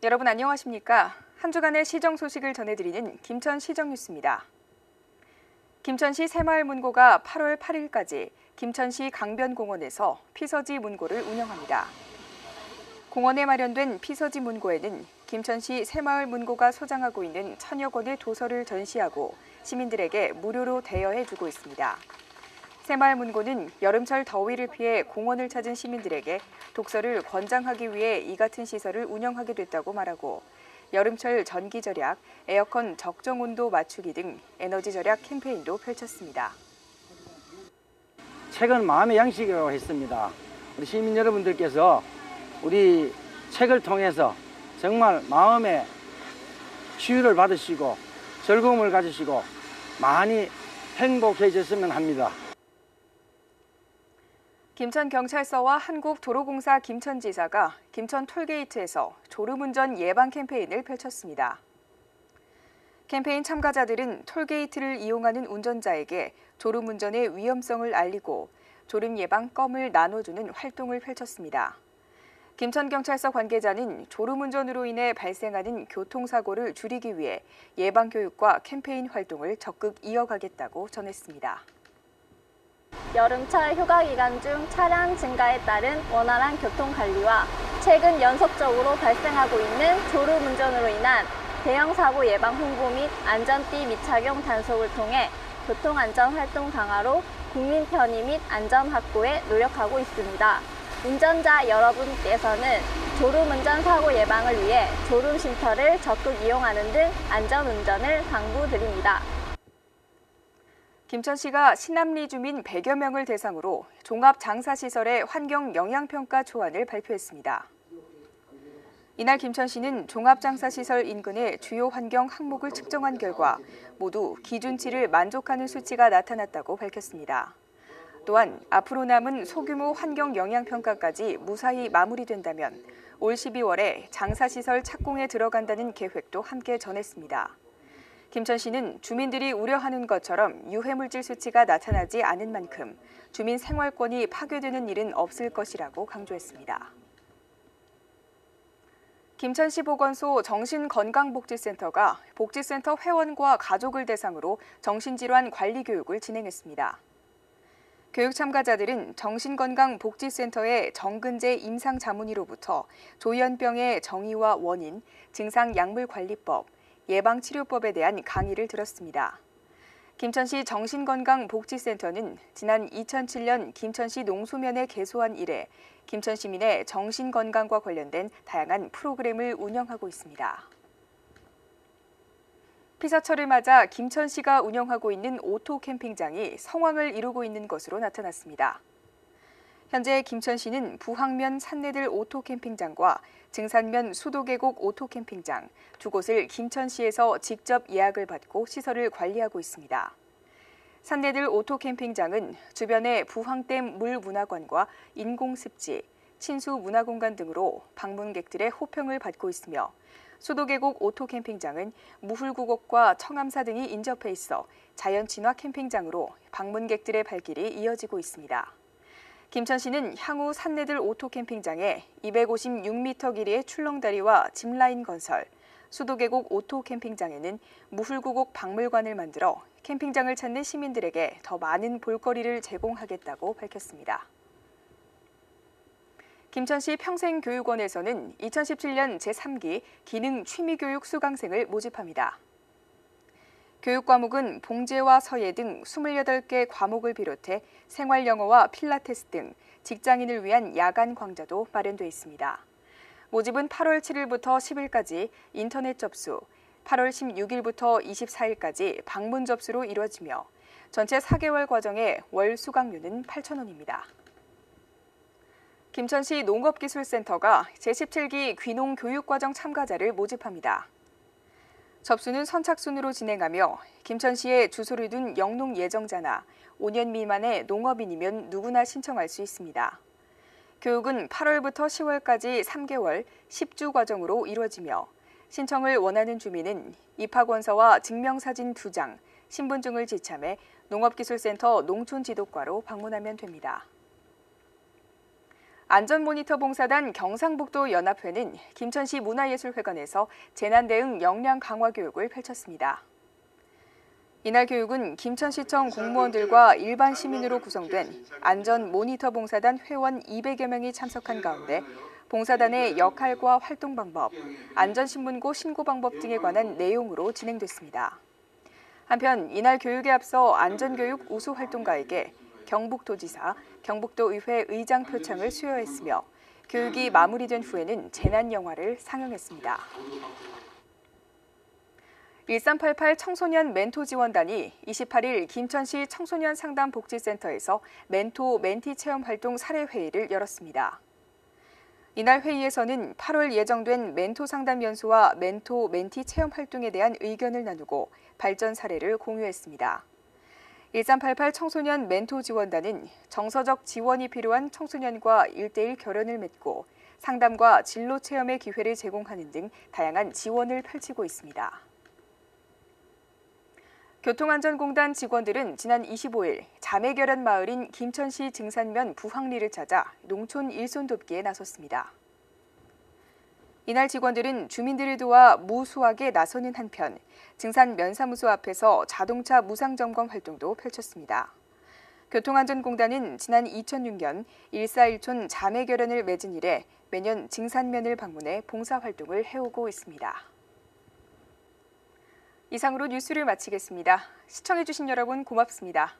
여러분 안녕하십니까? 한 주간의 시정 소식을 전해드리는 김천시정뉴스입니다. 김천시 새마을 문고가 8월 8일까지 김천시 강변공원에서 피서지 문고를 운영합니다. 공원에 마련된 피서지 문고에는 김천시 새마을 문고가 소장하고 있는 1000여 권의 도서를 전시하고 시민들에게 무료로 대여해주고 있습니다. 새마을 문고는 여름철 더위를 피해 공원을 찾은 시민들에게 독서를 권장하기 위해 이 같은 시설을 운영하게 됐다고 말하고 여름철 전기 절약, 에어컨 적정 온도 맞추기 등 에너지 절약 캠페인도 펼쳤습니다. 책은 마음의 양식이라고 했습니다. 우리 시민 여러분들께서 우리 책을 통해서 정말 마음의 치유를 받으시고 즐거움을 가지시고 많이 행복해졌으면 합니다. 김천경찰서와 한국도로공사 김천지사가 김천 톨게이트에서 졸음운전 예방 캠페인을 펼쳤습니다. 캠페인 참가자들은 톨게이트를 이용하는 운전자에게 졸음운전의 위험성을 알리고 졸음 예방 껌을 나눠주는 활동을 펼쳤습니다. 김천경찰서 관계자는 졸음운전으로 인해 발생하는 교통사고를 줄이기 위해 예방교육과 캠페인 활동을 적극 이어가겠다고 전했습니다. 여름철 휴가 기간 중 차량 증가에 따른 원활한 교통관리와 최근 연속적으로 발생하고 있는 졸음운전으로 인한 대형사고 예방 홍보 및 안전띠 미착용 단속을 통해 교통안전 활동 강화로 국민 편의 및 안전 확보에 노력하고 있습니다. 운전자 여러분께서는 졸음운전 사고 예방을 위해 졸음쉼터를 적극 이용하는 등 안전운전을 당부드립니다. 김천시가 신암리 주민 100여 명을 대상으로 종합장사시설의 환경영향평가 초안을 발표했습니다. 이날 김천시는 종합장사시설 인근의 주요 환경 항목을 측정한 결과 모두 기준치를 만족하는 수치가 나타났다고 밝혔습니다. 또한 앞으로 남은 소규모 환경영향평가까지 무사히 마무리된다면 올 12월에 장사시설 착공에 들어간다는 계획도 함께 전했습니다. 김천시는 주민들이 우려하는 것처럼 유해물질 수치가 나타나지 않은 만큼 주민 생활권이 파괴되는 일은 없을 것이라고 강조했습니다. 김천시 보건소 정신건강복지센터가 복지센터 회원과 가족을 대상으로 정신질환 관리 교육을 진행했습니다. 교육 참가자들은 정신건강복지센터의 정근재 임상자문의로부터 조현병의 정의와 원인, 증상약물관리법, 예방치료법에 대한 강의를 들었습니다. 김천시 정신건강복지센터는 지난 2007년 김천시 농소면에 개소한 이래 김천 시민의 정신건강과 관련된 다양한 프로그램을 운영하고 있습니다. 피서철을 맞아 김천시가 운영하고 있는 오토 캠핑장이 성황을 이루고 있는 것으로 나타났습니다. 현재 김천시는 부항면 산내들 오토 캠핑장과 증산면 수도계곡 오토 캠핑장 두 곳을 김천시에서 직접 예약을 받고 시설을 관리하고 있습니다. 산내들 오토 캠핑장은 주변의 부항댐 물문화관과 인공습지, 친수 문화공간 등으로 방문객들의 호평을 받고 있으며 수도계곡 오토 캠핑장은 무훌구곡과 청암사 등이 인접해 있어 자연친화 캠핑장으로 방문객들의 발길이 이어지고 있습니다. 김천시는 향후 산내들 오토 캠핑장에 256m 길이의 출렁다리와 짚라인 건설, 수도계곡 오토 캠핑장에는 무훌구곡 박물관을 만들어 캠핑장을 찾는 시민들에게 더 많은 볼거리를 제공하겠다고 밝혔습니다. 김천시 평생교육원에서는 2017년 제3기 기능 취미교육 수강생을 모집합니다. 교육 과목은 봉제와 서예 등 28개 과목을 비롯해 생활영어와 필라테스 등 직장인을 위한 야간 강좌도 마련돼 있습니다. 모집은 8월 7일부터 10일까지 인터넷 접수, 8월 16일부터 24일까지 방문 접수로 이루어지며 전체 4개월 과정에 월 수강료는 8,000원입니다. 김천시 농업기술센터가 제17기 귀농교육과정 참가자를 모집합니다. 접수는 선착순으로 진행하며 김천시에 주소를 둔 영농 예정자나 5년 미만의 농업인이면 누구나 신청할 수 있습니다. 교육은 8월부터 10월까지 3개월 10주 과정으로 이루어지며 신청을 원하는 주민은 입학원서와 증명사진 2장, 신분증을 지참해 농업기술센터 농촌지도과로 방문하면 됩니다. 안전모니터봉사단 경상북도 연합회는 김천시 문화예술회관에서 재난대응 역량 강화 교육을 펼쳤습니다. 이날 교육은 김천시청 공무원들과 일반 시민으로 구성된 안전모니터봉사단 회원 200여 명이 참석한 가운데 봉사단의 역할과 활동 방법, 안전신문고 신고 방법 등에 관한 내용으로 진행됐습니다. 한편 이날 교육에 앞서 안전교육 우수활동가에게 경북도지사, 경북도의회 의장 표창을 수여했으며 교육이 마무리된 후에는 재난영화를 상영했습니다. 1388 청소년 멘토 지원단이 28일 김천시 청소년 상담복지센터에서 멘토 멘티 체험 활동 사례회의를 열었습니다. 이날 회의에서는 8월 예정된 멘토 상담 연수와 멘토 멘티 체험 활동에 대한 의견을 나누고 발전 사례를 공유했습니다. 1388 청소년 멘토 지원단은 정서적 지원이 필요한 청소년과 1:1 결연을 맺고 상담과 진로 체험의 기회를 제공하는 등 다양한 지원을 펼치고 있습니다. 교통안전공단 직원들은 지난 25일 자매결연 마을인 김천시 증산면 부항리를 찾아 농촌 일손 돕기에 나섰습니다. 이날 직원들은 주민들을 도와 무수하게 나서는 한편 증산면사무소 앞에서 자동차 무상점검 활동도 펼쳤습니다. 교통안전공단은 지난 2006년 141촌 자매결연을 맺은 이래 매년 증산면을 방문해 봉사활동을 해오고 있습니다. 이상으로 뉴스를 마치겠습니다. 시청해주신 여러분 고맙습니다.